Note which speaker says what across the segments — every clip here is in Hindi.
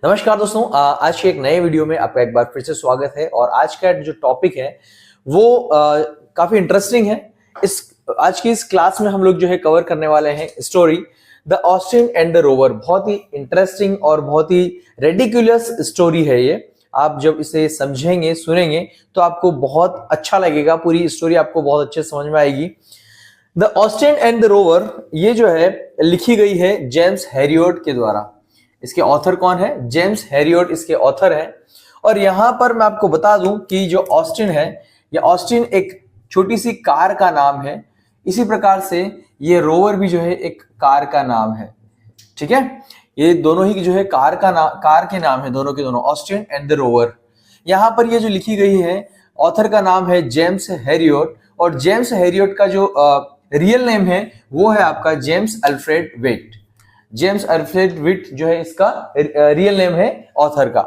Speaker 1: नमस्कार दोस्तों, आज के एक नए वीडियो में आपका एक बार फिर से स्वागत है। और आज का जो टॉपिक है वो काफी इंटरेस्टिंग है। आज की इस क्लास में हम लोग जो है कवर करने वाले हैं story the Austin and the rover. बहुत ही इंटरेस्टिंग और बहुत ही रेडिकुलस स्टोरी है ये। आप जब इसे समझेंगे सुनेंगे तो आपको बहुत अच्छा लगेगा, पूरी स्टोरी आपको बहुत अच्छे समझ में आएगी। The Austin and the rover ये जो है लिखी गई है जेम्स हैरियट के द्वारा। इसके ऑथर कौन है? जेम्स हैरियट इसके ऑथर है। और यहां पर मैं आपको बता दूं कि जो ऑस्टिन है, ये ऑस्टिन एक छोटी सी कार का नाम है। इसी प्रकार से ये रोवर भी जो है एक कार का नाम है। ठीक है, ये दोनों ही जो है कार के नाम है, दोनों के दोनों, ऑस्टिन एंड द रोवर। यहां पर ये जो लिखी गई है, ऑथर का नाम है जेम्स हैरियट। और जेम्स हैरियट का जो रियल नेम है वो है आपका James Alfred Wight. James Alfred Wight जो है इसका रियल नेम है ऑथर का।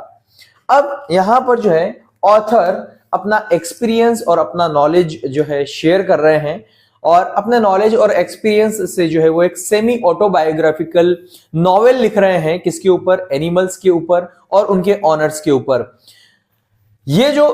Speaker 1: अब यहां पर जो है ऑथर अपना एक्सपीरियंस और अपना नॉलेज जो है शेयर कर रहे हैं। और अपने नॉलेज और एक्सपीरियंस से जो है वो एक सेमी ऑटोबायोग्राफिकल नॉवेल लिख रहे हैं। किसके ऊपर? एनिमल्स के ऊपर और उनके ऑनर्स के ऊपर। ये जो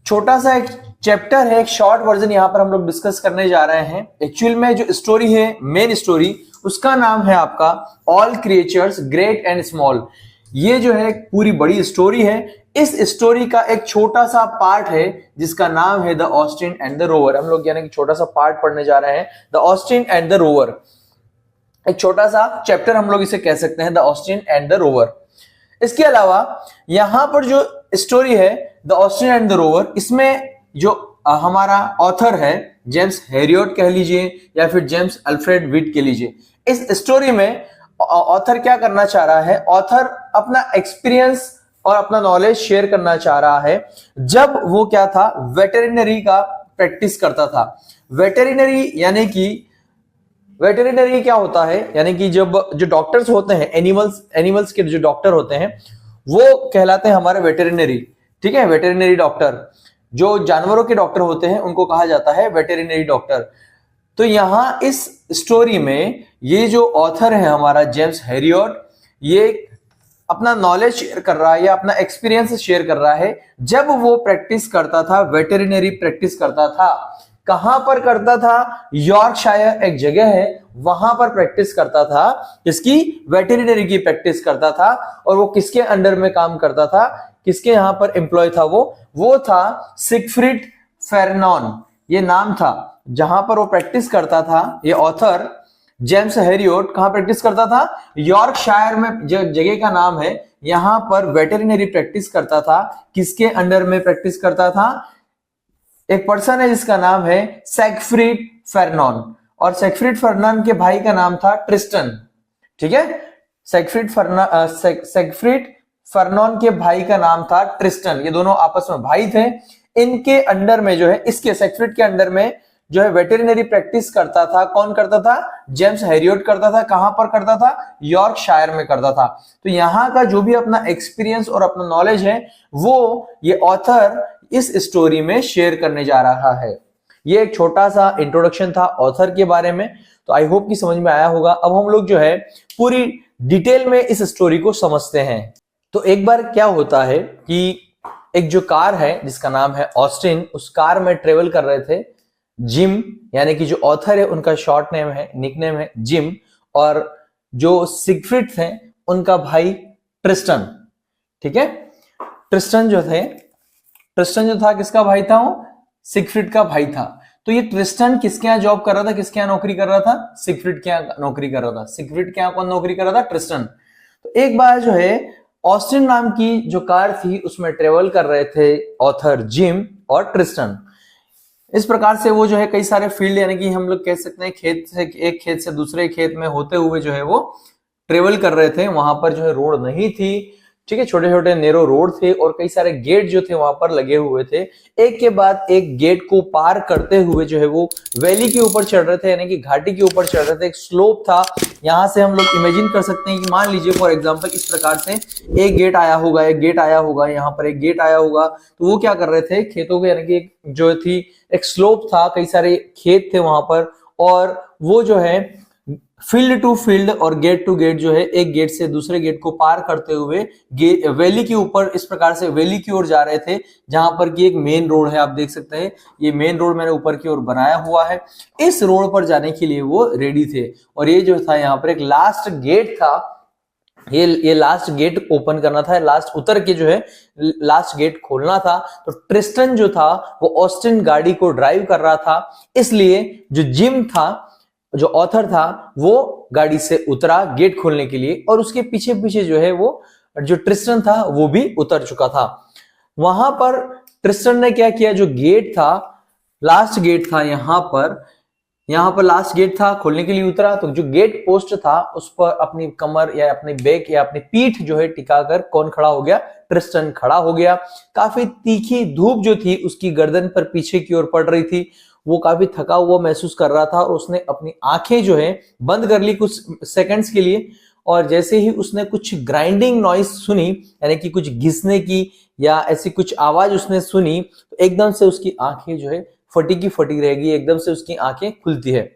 Speaker 1: छोटा सा एक चैप्टर है, एक शॉर्ट वर्जन यहां पर हम लोग डिस्कस करने जा रहे हैं। एक्चुअल में जो स्टोरी है, मेन स्टोरी, उसका नाम है आपका all creatures great and small. ये जो है पूरी बड़ी स्टोरी है। इस स्टोरी का एक छोटा सा पार्ट है जिसका नाम है the Austin and the rover. हम लोग यानी कि छोटा सा पार्ट पढ़ने जा रहे हैं, the Austin and the rover. एक छोटा सा चैप्टर हम लोग इसे कह सकते हैं, the Austin and the rover. इसके अलावा यहां पर जो स्टोरी है the Austin and the rover, इसमें जो हमारा ऑथर है जेम्स हैरियट कह लीजिए या फिर जेम्स अल्फ्रेड विट कह लीजिए। इस स्टोरी में ऑथर क्या करना चाह रहा है? ऑथर अपना एक्सपीरियंस और अपना नॉलेज शेयर करना चाह रहा है। जब वो क्या था, वेटरिनरी का प्रैक्टिस करता था। वेटरिनरी यानी कि वेटरिनरी क्या होता है, यानी कि जब जो डॉक्टर्स होते हैं, एनिमल्स के जो डॉक्टर होते हैं वो कहलाते हैं हमारे वेटरिनरी। ठीक है, वेटरिनरी डॉक्टर, जो जानवरों के डॉक्टर होते हैं उनको कहा जाता है वेटरिनरी डॉक्टर। तो यहां इस स्टोरी में ये जो ऑथर है हमारा जेम्स हैरियट, ये अपना नॉलेज शेयर कर रहा है या अपना एक्सपीरियंस शेयर कर रहा है। जब वो प्रैक्टिस करता था, वेटरिनरी प्रैक्टिस करता था, कहां पर करता था? यॉर्कशायर एक जगह है, वहां पर प्रैक्टिस करता था। इसकी वेटरिनरी की प्रैक्टिस करता था। और वो किसके अंडर में काम करता था? किसके यहां पर एम्प्लॉय था? वो था सिगफ्रीड फेरनॉन, ये नाम था जहां पर वो प्रैक्टिस करता था। ये ऑथर जेम्स हैरियट कहां प्रैक्टिस करता था? यॉर्कशायर में जगह का नाम है, यहां पर वेटरिनरी प्रैक्टिस करता था। किसके अंडर में प्रैक्टिस करता था? एक पर्सन है जिसका नाम है सिगफ्रीड फेरनॉन। और सिगफ्रीड फेरनॉन के भाई का नाम था ट्रिस्टन। ठीक है, सिगफ्रीड फेरनॉन के भाई का नाम था ट्रिस्टन। ये दोनों आपस में भाई थे। इनके अंडर में जो है, इसके सिगफ्रीड के अंडर में जो है वेटरिनरी प्रैक्टिस करता था। कौन करता था? जेम्स हैरियट करता था। कहां पर करता था? यॉर्कशायर में करता था। तो यहां का जो भी अपना एक्सपीरियंस और अपना नॉलेज है वो ये ऑथर इस स्टोरी में शेयर करने जा रहा है। ये एक छोटा सा इंट्रोडक्शन था ऑथर के बारे में। तो आई होप कि समझ में आया होगा। अब हम लोग जो है पूरी डिटेल में इस स्टोरी को समझते हैं। तो एक बार क्या होता है कि एक जो कार है जिसका नाम है ऑस्टिन, उस कार में ट्रेवल कर रहे थे जिम, यानी कि जो ऑथर है उनका शॉर्ट नेम है, निकनेम है जिम। और जो सिगफ्रीड थे उनका भाई ट्रिस्टन। ठीक है, ट्रिस्टन जो था किसका भाई था? वो सिगफ्रीड का भाई था। तो ये ट्रिस्टन किसके यहाँ जॉब कर रहा था? किसके यहाँ नौकरी कर रहा था? सिगफ्रीड के यहाँ नौकरी कर रहा था। सिगफ्रीड के यहाँ कौन नौकरी कर रहा था? ट्रिस्टन। तो एक बार जो है ऑस्टिन नाम की जो कार थी उसमें ट्रेवल कर रहे थे ऑथर जिम और ट्रिस्टन। इस प्रकार से वो जो है कई सारे फील्ड, यानी कि हम लोग कह सकते हैं खेत से, एक खेत से दूसरे खेत में होते हुए जो है वो ट्रेवल कर रहे थे। वहां पर जो है रोड नहीं थी। ठीक है, छोटे छोटे नेरो रोड थे और कई सारे गेट जो थे वहां पर लगे हुए थे। एक के बाद एक गेट को पार करते हुए जो है वो वैली के ऊपर चढ़ रहे थे, यानी कि घाटी के ऊपर चढ़ रहे थे। एक स्लोप था। यहां से हम लोग इमेजिन कर सकते हैं कि मान लीजिए फॉर एग्जांपल इस प्रकार से एक गेट आया होगा, एक गेट आया होगा, यहाँ पर एक गेट आया होगा। तो वो क्या कर रहे थे? खेतों के, यानी कि जो थी एक स्लोप था, कई सारे खेत थे वहां पर। और वो जो है फील्ड टू फील्ड और गेट टू गेट जो है, एक गेट से दूसरे गेट को पार करते हुए वैली के ऊपर इस प्रकार से वैली की ओर जा रहे थे, जहां पर कि एक मेन रोड है। आप देख सकते हैं ये मेन रोड मैंने ऊपर की ओर बनाया हुआ है। इस रोड पर जाने के लिए वो रेडी थे, और ये जो था यहाँ पर एक लास्ट गेट था, ये लास्ट गेट ओपन करना था, लास्ट उतर के जो है लास्ट गेट खोलना था। तो ट्रिस्टन जो था वो ऑस्टिन गाड़ी को ड्राइव कर रहा था, इसलिए जो जिम था, जो ऑथर था, वो गाड़ी से उतरा गेट खोलने के लिए, और उसके पीछे पीछे जो है वो जो ट्रिस्टन था वो भी उतर चुका था। वहां पर ट्रिस्टन ने क्या किया, जो गेट था, लास्ट गेट था यहां पर लास्ट गेट था, खोलने के लिए उतरा। तो जो गेट पोस्ट था उस पर अपनी कमर या अपनी बैक या अपनी पीठ जो है टिकाकर कौन खड़ा हो गया, ट्रिस्टन खड़ा हो गया। काफी तीखी धूप जो थी उसकी गर्दन पर पीछे की ओर पड़ रही थी, वो काफी थका हुआ महसूस कर रहा था, और उसने अपनी आंखें जो है बंद कर ली कुछ सेकंड्स के लिए। और जैसे ही उसने कुछ ग्राइंडिंग नॉइस सुनी, यानी कि कुछ घिसने की या ऐसी कुछ आवाज उसने सुनी, तो एकदम से उसकी आंखें जो है फटी की फटी रहेगी, एकदम से उसकी आंखें खुलती है।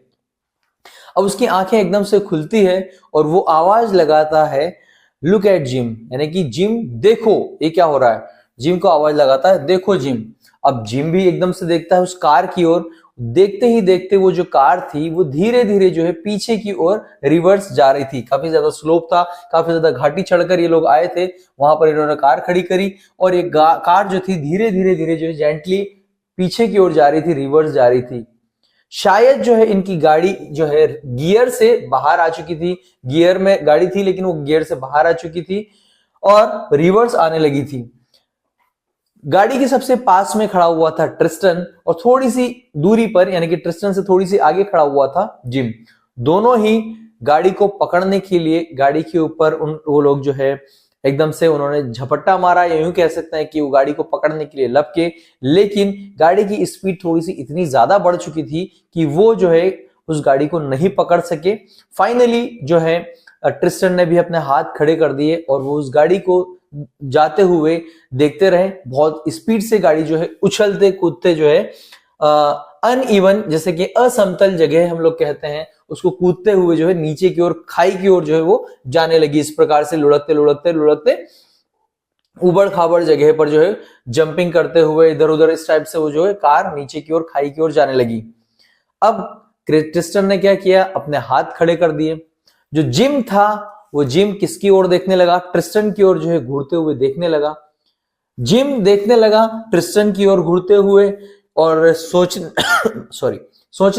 Speaker 1: अब उसकी आंखें एकदम से खुलती है और वो आवाज लगाता है, लुक एट जिम, यानी कि जिम देखो ये क्या हो रहा है। जिम को आवाज लगाता है, देखो जिम। अब जिम भी एकदम से देखता है उस कार की ओर। देखते ही देखते वो जो कार थी वो धीरे धीरे जो है पीछे की ओर रिवर्स जा रही थी। काफी ज्यादा स्लोप था, काफी ज्यादा घाटी चढ़कर ये लोग आए थे, वहां पर इन्होंने कार खड़ी करी, और ये कार जो थी धीरे धीरे धीरे जो है जेंटली पीछे की ओर जा रही थी, रिवर्स जा रही थी। शायद जो है इनकी गाड़ी जो है गियर से बाहर आ चुकी थी, गियर में गाड़ी थी लेकिन वो गियर से बाहर आ चुकी थी और रिवर्स आने लगी थी। गाड़ी के सबसे पास में खड़ा हुआ था ट्रिस्टन, और थोड़ी सी दूरी पर, यानी कि ट्रिस्टन से थोड़ी सी आगे खड़ा हुआ था जिम। दोनों ही गाड़ी को पकड़ने के लिए गाड़ी के ऊपर वो लोग जो है एकदम से उन्होंने झपट्टा मारा, या यूं कह सकते हैं कि वो गाड़ी को पकड़ने के लिए लपके, लेकिन गाड़ी की स्पीड थोड़ी सी इतनी ज्यादा बढ़ चुकी थी कि वो जो है उस गाड़ी को नहीं पकड़ सके। फाइनली जो है ट्रिस्टन ने भी अपने हाथ खड़े कर दिए और वो उस गाड़ी को जाते हुए देखते रहे। बहुत स्पीड से गाड़ी जो है उछलते कूदते जो है अनइवन, जैसे कि असमतल जगह हम लोग कहते हैं, उसको कूदते हुए जो है नीचे की ओर, खाई की ओर जो है वो जाने लगी। इस प्रकार से लुढ़कते लुढ़कते लुढ़कते उबड़ खाबड़ जगह पर जो है जंपिंग करते हुए इधर उधर इस टाइप से वो जो है कार नीचे की ओर, खाई की ओर जाने लगी। अब ट्रिस्टन ने क्या किया, अपने हाथ खड़े कर दिए। जो जिम था वो जिम किसकी ओर देखने लगा, ट्रिस्टन की ओर जो है घूरते हुए देखने लगा। जिम देखने लगा ट्रिस्टन की ओर घूरते हुए और सोचने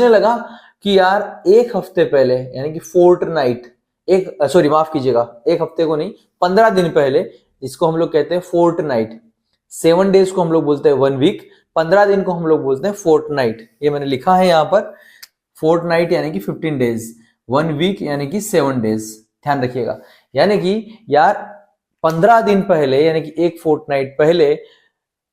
Speaker 1: लगा कि यार एक हफ्ते पहले, यानी कि फोर्टनाइट, माफ कीजिएगा, एक हफ्ते को नहीं, 15 दिन पहले, इसको हम लोग कहते हैं फोर्टनाइट। 7 डेज को हम लोग बोलते हैं 1 वीक, 15 दिन को हम लोग बोलते हैं फोर्टनाइट। ये मैंने लिखा है यहाँ पर, फोर्टनाइट यानी कि 15 डेज, 1 वीक यानी कि 7 डेज, ध्यान रखिएगा। यानी कि यार 15 दिन पहले, यानी कि एक फोर्टनाइट पहले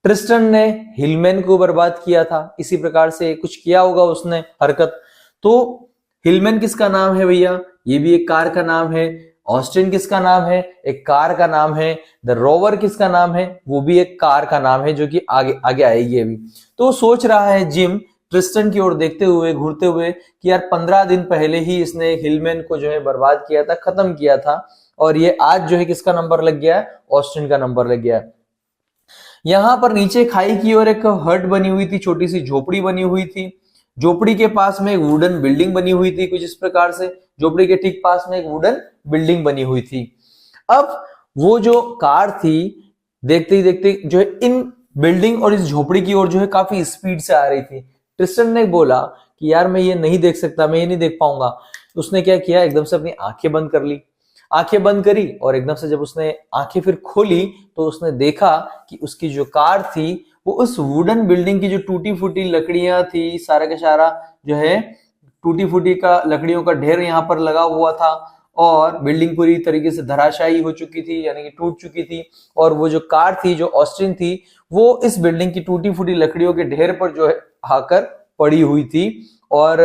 Speaker 1: ट्रिस्टन ने हिलमैन को बर्बाद किया था। इसी प्रकार से कुछ किया होगा उसने हरकत। तो हिलमैन किसका नाम है भैया, ये भी एक कार का नाम है। ऑस्टिन किसका नाम है, एक कार का नाम है। द रोवर किसका नाम है, वो भी एक कार का नाम है, जो कि आगे आगे आएगी अभी। तो सोच रहा है जिम ट्रिस्टन की ओर देखते हुए, घूरते हुए, कि यार 15 दिन पहले ही इसने हिलमैन को जो है बर्बाद किया था, खत्म किया था, और ये आज जो है किसका नंबर लग गया है, ऑस्टिन का नंबर लग गया है। यहां पर नीचे खाई की ओर एक हट बनी हुई थी, छोटी सी झोपड़ी बनी हुई थी। झोपड़ी के पास में एक वुडन बिल्डिंग बनी हुई थी, कुछ इस प्रकार से। झोपड़ी के ठीक पास में एक वुडन बिल्डिंग बनी हुई थी। अब वो जो कार थी, देखते ही देखते जो है इन बिल्डिंग और इस झोपड़ी की ओर जो है काफी स्पीड से आ रही थी। ट्रिस्टन ने बोला कि यार मैं ये नहीं देख सकता, मैं ये नहीं देख पाऊंगा। उसने क्या किया, एकदम से अपनी आंखें बंद कर ली। आंखें बंद करी और एकदम से जब उसने आंखें फिर खोली तो उसने देखा कि उसकी जो कार थी वो उस वुडन बिल्डिंग की जो टूटी फूटी लकड़ियां थी, सारा का सारा जो है टूटी फूटी का लकड़ियों का ढेर यहाँ पर लगा हुआ था, और बिल्डिंग पूरी तरीके से धराशायी हो चुकी थी, यानी कि टूट चुकी थी। और वो जो कार थी, जो ऑस्टिन थी, वो इस बिल्डिंग की टूटी फूटी लकड़ियों के ढेर पर जो है आकर पड़ी हुई थी, और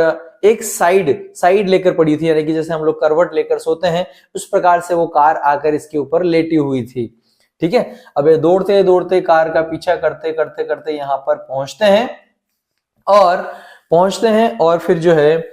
Speaker 1: एक साइड लेकर पड़ी थी, यानी कि जैसे हम लोग करवट लेकर सोते हैं, उस प्रकार से वो कार आकर इसके ऊपर लेटी हुई थी। ठीक है, अब ये दौड़ते दौड़ते कार का पीछा करते करते करते यहां पर पहुंचते हैं, और फिर जो है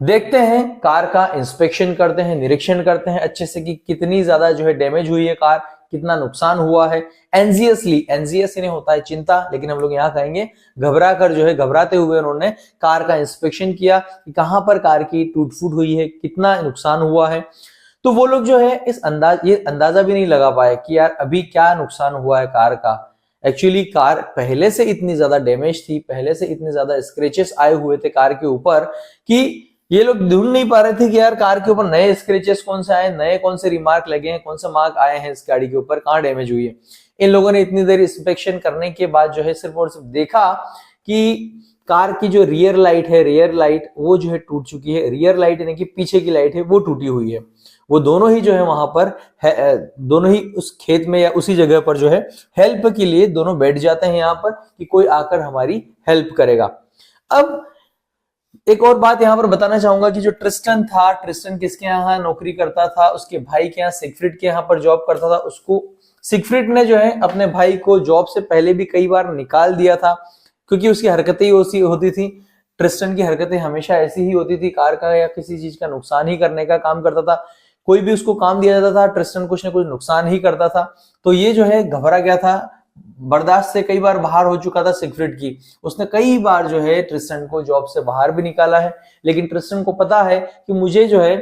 Speaker 1: देखते हैं, कार का इंस्पेक्शन करते हैं, निरीक्षण करते हैं अच्छे से कि कितनी ज्यादा जो है डैमेज हुई है कार, कितना नुकसान हुआ है। एनजियसली, एनजियस इन्हें होता है चिंता, लेकिन हम लोग यहाँ कहेंगे घबरा कर, जो है घबराते हुए उन्होंने कार का इंस्पेक्शन किया कि कहां पर कार की टूट फूट हुई है, कितना नुकसान हुआ है। तो वो लोग जो है ये अंदाजा भी नहीं लगा पाए कि यार अभी क्या नुकसान हुआ है कार का। एक्चुअली कार पहले से इतनी ज्यादा डैमेज थी, पहले से इतने ज्यादा स्क्रेचेस आए हुए थे कार के ऊपर कि ये लोग ढूंढ नहीं पा रहे थे कि यार कार के ऊपर नए स्क्रेचेस कौन से आए, नए कौन से रिमार्क लगे हैं, कौन से मार्क आए हैं इस गाड़ी के ऊपर, कहां डैमेज हुई है। इन लोगों ने इतनी देर इंस्पेक्शन करने के बाद जो है सिर्फ और सिर्फ देखा कि कार की जो रियर लाइट है, रियर लाइट वो जो है टूट चुकी है। रियर लाइट यानी कि पीछे की लाइट है वो टूटी हुई है। वो दोनों ही जो है वहां पर है, दोनों ही उस खेत में या उसी जगह पर जो है हेल्प के लिए दोनों बैठ जाते हैं यहाँ पर कि कोई आकर हमारी हेल्प करेगा। अब एक और बात यहाँ पर बताना चाहूंगा कि जो ट्रिस्टन था, ट्रिस्टन किसके यहाँ नौकरी करता था, उसके भाई के यहाँ सिगफ्रीड के यहाँ पर जॉब करता था। उसको सिगफ्रीड ने जो है अपने भाई को जॉब से पहले भी कई बार निकाल दिया था, क्योंकि उसकी हरकतें ही ऐसी होती थी। ट्रिस्टन की हरकतें हमेशा ऐसी ही होती थी, कार का या किसी चीज का नुकसान ही करने का काम करता था। कोई भी उसको काम दिया जाता था, ट्रिस्टन कुछ ना कुछ नुकसान ही करता था। तो ये जो है घबरा गया था, बर्दाश्त से कई बार बाहर हो चुका था सिगफ्रीड की। उसने कई बार जो है ट्रिस्टन को जॉब से बाहर भी निकाला है, लेकिन ट्रिस्टन को पता है कि मुझे जो है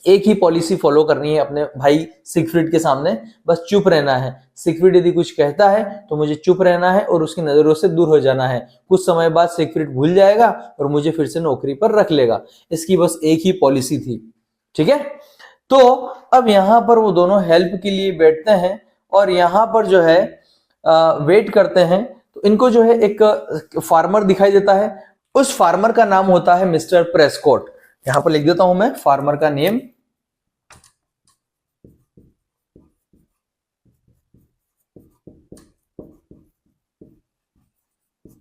Speaker 1: एक ही पॉलिसी फॉलो करनी है अपने भाई सिगफ्रीड के सामने, बस चुप रहना है। सिगफ्रीड यदि कुछ कहता है तो मुझे चुप रहना है और उसकी नजरों से दूर हो जाना है। कुछ समय बाद सिगफ्रीड भूल जाएगा और मुझे फिर से नौकरी पर रख लेगा। इसकी बस एक ही पॉलिसी थी, ठीक है। तो अब यहां पर वो दोनों हेल्प के लिए बैठते हैं और यहां पर जो है वेट करते हैं। तो इनको जो है एक फार्मर दिखाई देता है। उस फार्मर का नाम होता है मिस्टर प्रेस्कॉट। यहां पर लिख देता हूं मैं फार्मर का नेम।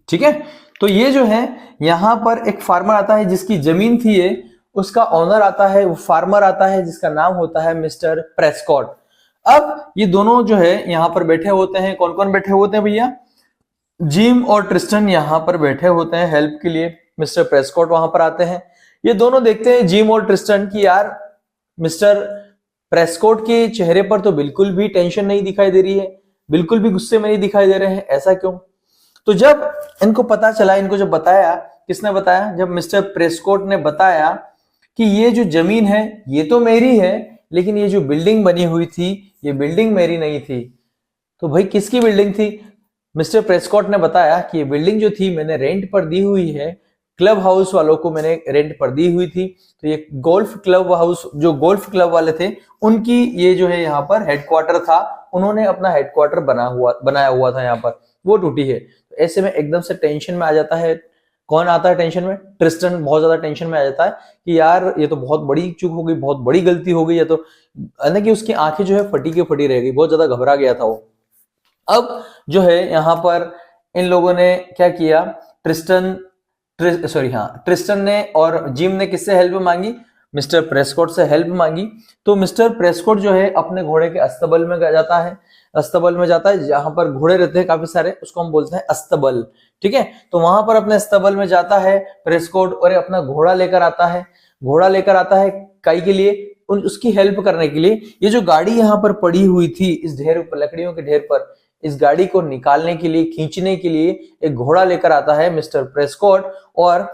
Speaker 1: ठीक है, तो ये जो है यहां पर एक फार्मर आता है जिसकी जमीन थी ये, उसका ऑनर आता है, वो फार्मर आता है जिसका नाम होता है मिस्टर प्रेस्कॉट। अब ये दोनों जो है यहां पर बैठे होते हैं। कौन कौन बैठे होते हैं भैया? जिम और ट्रिस्टन यहां पर बैठे होते हैं हेल्प के लिए। मिस्टर प्रेस्कॉट वहां पर आते हैं। ये दोनों देखते हैं जिम और ट्रिस्टन की यार मिस्टर प्रेस्कॉट के चेहरे पर तो बिल्कुल भी टेंशन नहीं दिखाई दे रही है, बिल्कुल भी गुस्से में नहीं दिखाई दे रहे हैं, ऐसा क्यों? तो जब इनको पता चला, इनको जब बताया, किसने बताया? जब मिस्टर प्रेस्कॉट ने बताया कि ये जो जमीन है ये तो मेरी है, लेकिन ये जो बिल्डिंग बनी हुई थी ये बिल्डिंग मेरी नहीं थी। तो भाई किसकी बिल्डिंग थी? मिस्टर प्रेस्कॉट ने बताया कि ये बिल्डिंग जो थी मैंने रेंट पर दी हुई है, क्लब हाउस वालों को मैंने रेंट पर दी हुई थी। तो ये गोल्फ क्लब हाउस, जो गोल्फ क्लब वाले थे उनकी ये जो है यहाँ पर हेडक्वार्टर था, उन्होंने अपना हेडक्वार्टर बनाया हुआ था यहाँ पर, वो टूटी है। तो ऐसे में एकदम से टेंशन में आ जाता है। कौन आता है टेंशन में? ट्रिस्टन बहुत ज्यादा टेंशन में आ जाता है कि यार ये तो बहुत बड़ी चूक हो गई, बहुत बड़ी गलती हो गई है। तो कि उसकी आंखें जो है फटी की फटी रह गई, बहुत ज्यादा घबरा गया था वो। अब जो है यहाँ पर इन लोगों ने क्या किया, ट्रिस्टन ने और जिम ने किससे हेल्प मांगी? मिस्टर प्रेस्कॉट से हेल्प मांगी। तो मिस्टर प्रेस्कॉट जो है अपने घोड़े के अस्तबल में जाता है, अस्तबल में जाता है जहां पर घोड़े रहते हैं काफी सारे, उसको हम बोलते हैं अस्तबल, ठीक है। तो वहां पर अपने अस्तबल में जाता है प्रेस्कॉट और अपना घोड़ा लेकर आता है। घोड़ा लेकर आता है काई के लिए? उसकी हेल्प करने के लिए। ये जो गाड़ी यहाँ पर पड़ी हुई थी इस ढेर पर, लकड़ियों के ढेर पर, इस गाड़ी को निकालने के लिए, खींचने के लिए एक घोड़ा लेकर आता है मिस्टर प्रेस्कॉट और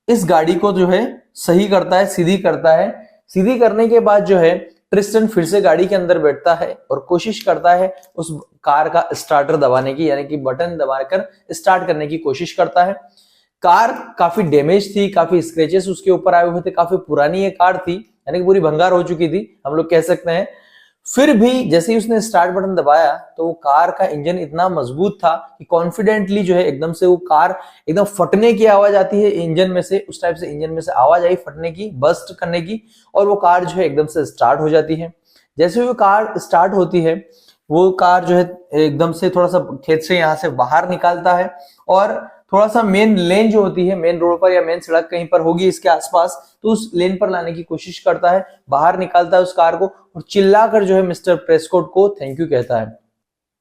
Speaker 1: इस गाड़ी को जो है सही करता है, सीधी करता है। सीधी करने के बाद जो है ट्रिस्टन फिर से गाड़ी के अंदर बैठता है और कोशिश करता है उस कार का स्टार्टर दबाने की, यानी कि बटन दबाकर स्टार्ट करने की कोशिश करता है। कार काफी डैमेज थी, काफी स्क्रैचेस उसके ऊपर आए हुए थे, काफी पुरानी ये कार थी, यानी कि पूरी भंगार हो चुकी थी हम लोग कह सकते हैं। फिर भी जैसे ही उसने स्टार्ट बटन दबाया तो वो कार का इंजन इतना मजबूत था कि कॉन्फिडेंटली जो है एकदम से वो कार एकदम फटने की आवाज आती है इंजन में से, उस टाइप से इंजन में से आवाज आई फटने की, बस्ट करने की, और वो कार जो है एकदम से स्टार्ट हो जाती है। जैसे वो कार स्टार्ट होती है वो कार जो है एकदम से थोड़ा सा खेत से यहाँ से बाहर निकालता है और थोड़ा सा मेन लेन जो होती है, मेन रोड पर या मेन सड़क कहीं पर होगी इसके आसपास, तो उस लेन पर लाने की कोशिश करता है, बाहर निकालता है उस कार को और चिल्लाकर जो है मिस्टर प्रेस्कॉट को थैंक यू कहता है।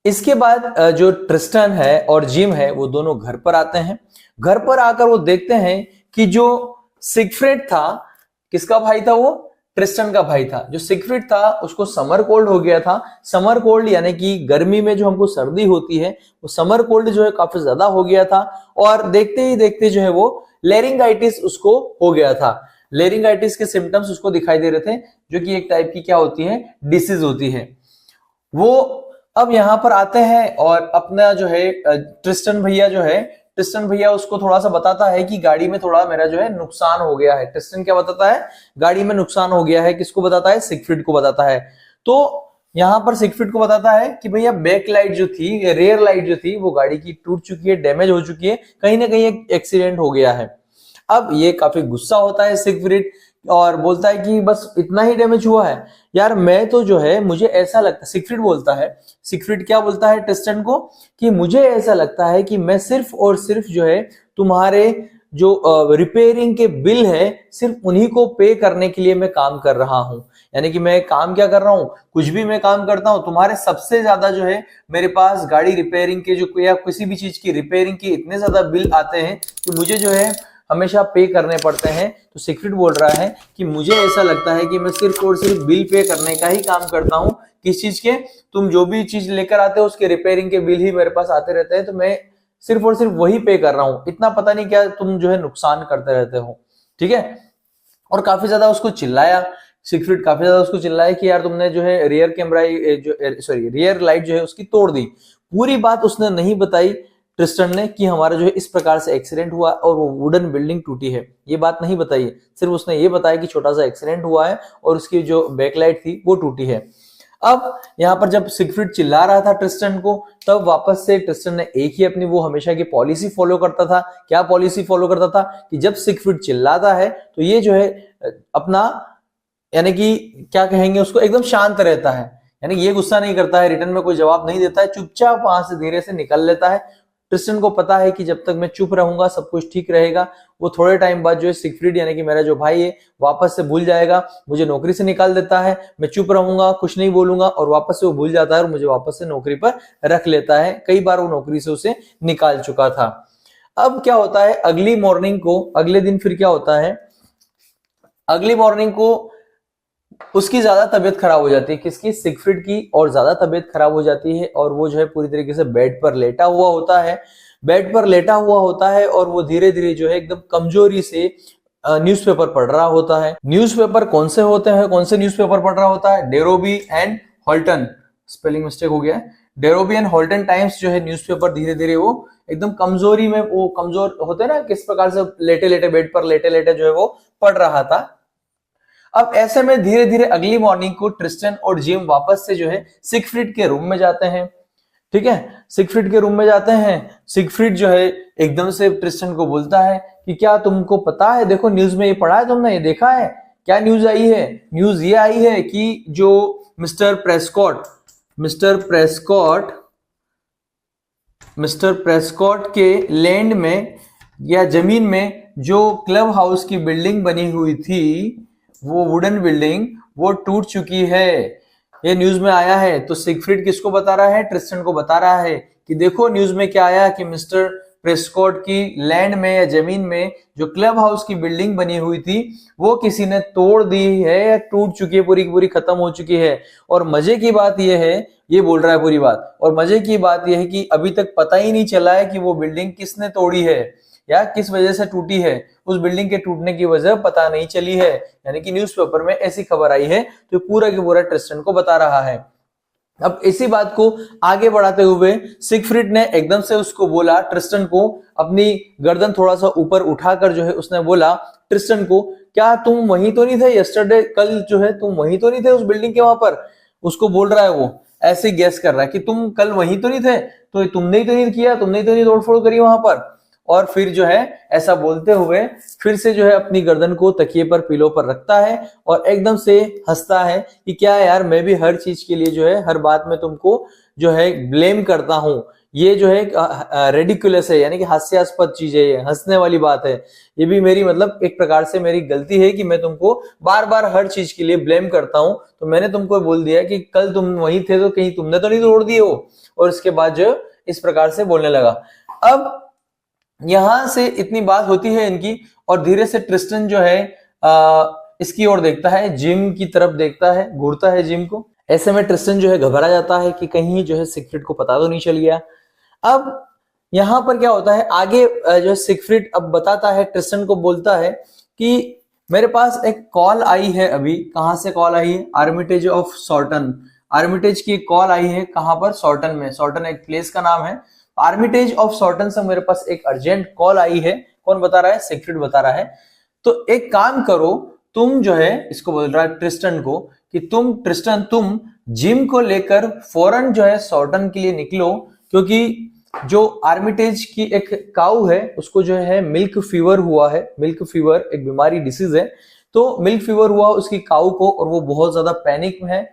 Speaker 1: इसके बाद जो ट्रिस्टन है और जिम है वो दोनों घर पर आते हैं। घर पर आकर वो देखते हैं कि जो सिगफ्रिड था, किसका भाई था वो? ट्रिस्टन का भाई था। जो सिगफ्रिड था उसको समर कोल्ड हो गया था। समर कोल्ड यानी कि गर्मी में जो हमको सर्दी होती है, वो समर कोल्ड जो है काफी ज्यादा हो गया था, और देखते ही देखते जो है वो लेरिंगाइटिस उसको हो गया था। लेरिंगाइटिस के सिम्टम्स उसको दिखाई दे रहे थे, जो कि एक टाइप की क्या होती है, डिसीज होती है। वो अब यहां पर आते हैं और अपना जो है ट्रिस्टन भैया उसको थोड़ा सा बताता है कि गाड़ी में थोड़ा मेरा जो है नुकसान हो गया है। ट्रिस्टन क्या बताता है? गाड़ी में नुकसान हो गया है। किसको बताता है? सिगफ्रिड को बताता है। तो यहां पर सिगफ्रिड को बताता है कि भैया बैक लाइट जो थी, रेयर लाइट जो थी, वो गाड़ी की टूट चुकी है, डैमेज हो चुकी है, कहीं ना कहीं एक एक्सीडेंट हो गया है। अब ये काफी गुस्सा होता है सिगफ्रिड और बोलता है कि बस इतना ही डैमेज हुआ है यार, मैं तो जो है, मुझे ऐसा लगता, सिगफ्रिड क्या बोलता है ट्रिस्टन को कि मुझे ऐसा लगता है कि मैं सिर्फ और सिर्फ जो है तुम्हारे जो रिपेयरिंग के बिल है, सिर्फ उन्हीं को पे करने के लिए मैं काम कर रहा हूं। यानी कि मैं काम क्या कर रहा हूं, कुछ भी मैं काम करता हूं, तुम्हारे सबसे ज्यादा जो है मेरे पास गाड़ी रिपेयरिंग के जो या किसी भी चीज की रिपेयरिंग के इतने ज्यादा बिल आते हैं कि मुझे जो है हमेशा पे करने पड़ते हैं। तो सिगफ्रिड बोल रहा है कि मुझे ऐसा लगता है कि मैं सिर्फ और सिर्फ बिल पे करने का ही काम करता हूं। किस चीज के? तुम जो भी चीज लेकर आते हो उसके रिपेयरिंग के बिल ही मेरे पास आते रहते हैं, तो मैं सिर्फ और सिर्फ वही पे कर रहा हूं, इतना पता नहीं क्या तुम जो है नुकसान करते रहते हो। ठीक है। और काफी ज्यादा उसको चिल्लाया, सिगफ्रिड काफी ज्यादा उसको चिल्लाया कि यार तुमने जो है रियर लाइट जो है उसकी तोड़ दी। पूरी बात उसने नहीं बताई ट्रिस्टन ने कि हमारा जो है इस प्रकार से एक्सीडेंट हुआ और वो वुडन बिल्डिंग टूटी है, ये बात नहीं बताई है। सिर्फ उसने ये बताया कि छोटा सा एक्सीडेंट हुआ है और उसकी जो बैकलाइट थी वो टूटी है। अब यहाँ पर जब सिगफ्रिड चिल्ला रहा था ट्रिस्टन को, तब वापस से ट्रिस्टन ने एक ही अपनी वो हमेशा की पॉलिसी फॉलो करता था। क्या पॉलिसी फॉलो करता था कि जब सिगफ्रिड चिल्लाता है तो ये जो है अपना, यानी कि क्या कहेंगे उसको, एकदम शांत रहता है। यानी ये गुस्सा नहीं करता है, रिटर्न में कोई जवाब नहीं देता है, चुपचाप वहां से धीरे से निकल लेता है। ट्रिस्टन को पता है कि जब तक मैं चुप रहूंगा सब कुछ ठीक रहेगा। वो थोड़े टाइम बाद जो है सिगफ्रिड यानी कि मेरा जो भाई है वापस से भूल जाएगा, मुझे नौकरी से निकाल देता है। मैं चुप रहूंगा, कुछ नहीं बोलूंगा, और वापस से वो भूल जाता है और मुझे वापस से नौकरी पर रख लेता है। कई बार वो नौकरी से उसे निकाल चुका था। अब क्या होता है, अगली मॉर्निंग को, अगले दिन फिर क्या होता है, अगली मॉर्निंग को उसकी ज्यादा तबीयत खराब हो जाती है। किसकी? सिगफ्रिड की। और ज्यादा तबीयत खराब हो जाती है और वो जो है पूरी तरीके से बेड पर लेटा हुआ होता है और वो धीरे धीरे जो है एकदम कमजोरी से न्यूज़पेपर पढ़ रहा होता है। न्यूज़पेपर कौन से होते हैं, कौन से न्यूज़पेपर पढ़ रहा होता है? डेरोबी एंड हॉल्टन, स्पेलिंग मिस्टेक हो गया है, डेरोबी एंड हॉल्टन टाइम्स जो है न्यूज़पेपर धीरे धीरे वो एकदम कमजोरी में, वो कमजोर होते हैं ना, किस प्रकार से लेटे लेटे बेड पर लेटे लेटे जो है वो पढ़ रहा था। अब ऐसे में धीरे धीरे अगली मॉर्निंग को ट्रिस्टन और जिम वापस से जो है सिगफ्रिड के रूम में जाते हैं। ठीक है, सिगफ्रिड के रूम में जाते हैं। सिगफ्रिड जो है एकदम से ट्रिस्टन को बोलता है कि क्या तुमको पता है, देखो न्यूज में ये पढ़ा है तुमने, ये देखा है? क्या न्यूज आई है? न्यूज ये आई है कि जो मिस्टर प्रेस्कॉट के लैंड में या जमीन में जो क्लब हाउस की बिल्डिंग बनी हुई थी, वो वुडन बिल्डिंग, वो टूट चुकी है। ये न्यूज में आया है। तो सिगफ्रिड किसको बता रहा है? ट्रिस्टन को बता रहा है कि देखो न्यूज में क्या आया कि मिस्टर प्रेस्कॉट की लैंड में या जमीन में जो क्लब हाउस की बिल्डिंग बनी हुई थी वो किसी ने तोड़ दी है या टूट चुकी है, पूरी की पूरी खत्म हो चुकी है। और मजे की बात यह है, ये बोल रहा है पूरी बात, और मजे की बात यह है कि अभी तक पता ही नहीं चला है कि वो बिल्डिंग किसने तोड़ी है या किस वजह से टूटी है। उस बिल्डिंग के टूटने की वजह पता नहीं चली है, यानी कि न्यूज़पेपर में ऐसी खबर आई है। तो पूरा की पूरा ट्रिस्टन को बता रहा है। अब इसी बात को आगे बढ़ाते हुए सिगफ्रिड ने एकदम से उसको बोला, ट्रिस्टन को अपनी गर्दन थोड़ा सा ऊपर उठाकर जो है उसने बोला ट्रिस्टन को, क्या तुम वहीं तो नहीं थे यस्टरडे, कल जो है तुम वहीं तो नहीं थे उस बिल्डिंग के वहां पर? उसको बोल रहा है, वो ऐसे गैस कर रहा है कि तुम कल वहीं तो नहीं थे, तो तुमने ही तो नहीं किया, तुमने ही तो नहीं तोड़फोड़ करी वहां पर। और फिर जो है ऐसा बोलते हुए फिर से जो है अपनी गर्दन को तकिए पर, पिलो पर रखता है और एकदम से हंसता है कि क्या यार, मैं भी हर चीज के लिए जो है, हर बात में तुमको जो है ब्लेम करता हूं। ये जो है रेडिकुलस है, यानी कि हास्यास्पद चीज है, ये हंसने वाली बात है। ये भी मेरी, मतलब एक प्रकार से मेरी गलती है कि मैं तुमको बार बार हर चीज के लिए ब्लेम करता हूं। तो मैंने तुमको बोल दिया कि कल तुम वहीं थे तो कहीं तुमने तो नहीं तोड़ दिए हो। और इसके बाद जो इस प्रकार से बोलने लगा। अब यहां से इतनी बात होती है इनकी, और धीरे से ट्रिस्टन जो है इसकी ओर देखता है, जिम की तरफ देखता है, घूरता है जिम को। ऐसे में ट्रिस्टन जो है घबरा जाता है कि कहीं जो है सिगफ्रीड को पता तो नहीं चल गया। अब यहां पर क्या होता है, आगे जो है सिगफ्रीड अब बताता है, ट्रिस्टन को बोलता है कि मेरे पास एक कॉल आई है अभी। कहां से कॉल आई है? Armitage of Sorton. आर्मिटेज की कॉल आई है, कहां पर? सॉर्टन में। सॉर्टन एक प्लेस का नाम है। आर्मिटेज ऑफ सॉर्टन से मेरे पास एक अर्जेंट कॉल आई है। कौन बता रहा है? सिगफ्रीड बता रहा है। तो एक काम करो, तुम जो है, इसको बोल रहा है ट्रिस्टन को, कि ट्रिस्टन तुम जिम को लेकर फौरन जो है सॉर्टन के लिए निकलो, क्योंकि जो आर्मिटेज की एक काऊ है उसको जो है मिल्क फीवर हुआ है। मिल्क फीवर एक बीमारी, डिसीज है। तो मिल्क फीवर हुआ उसकी काऊ को, और वो बहुत ज्यादा पैनिक में है,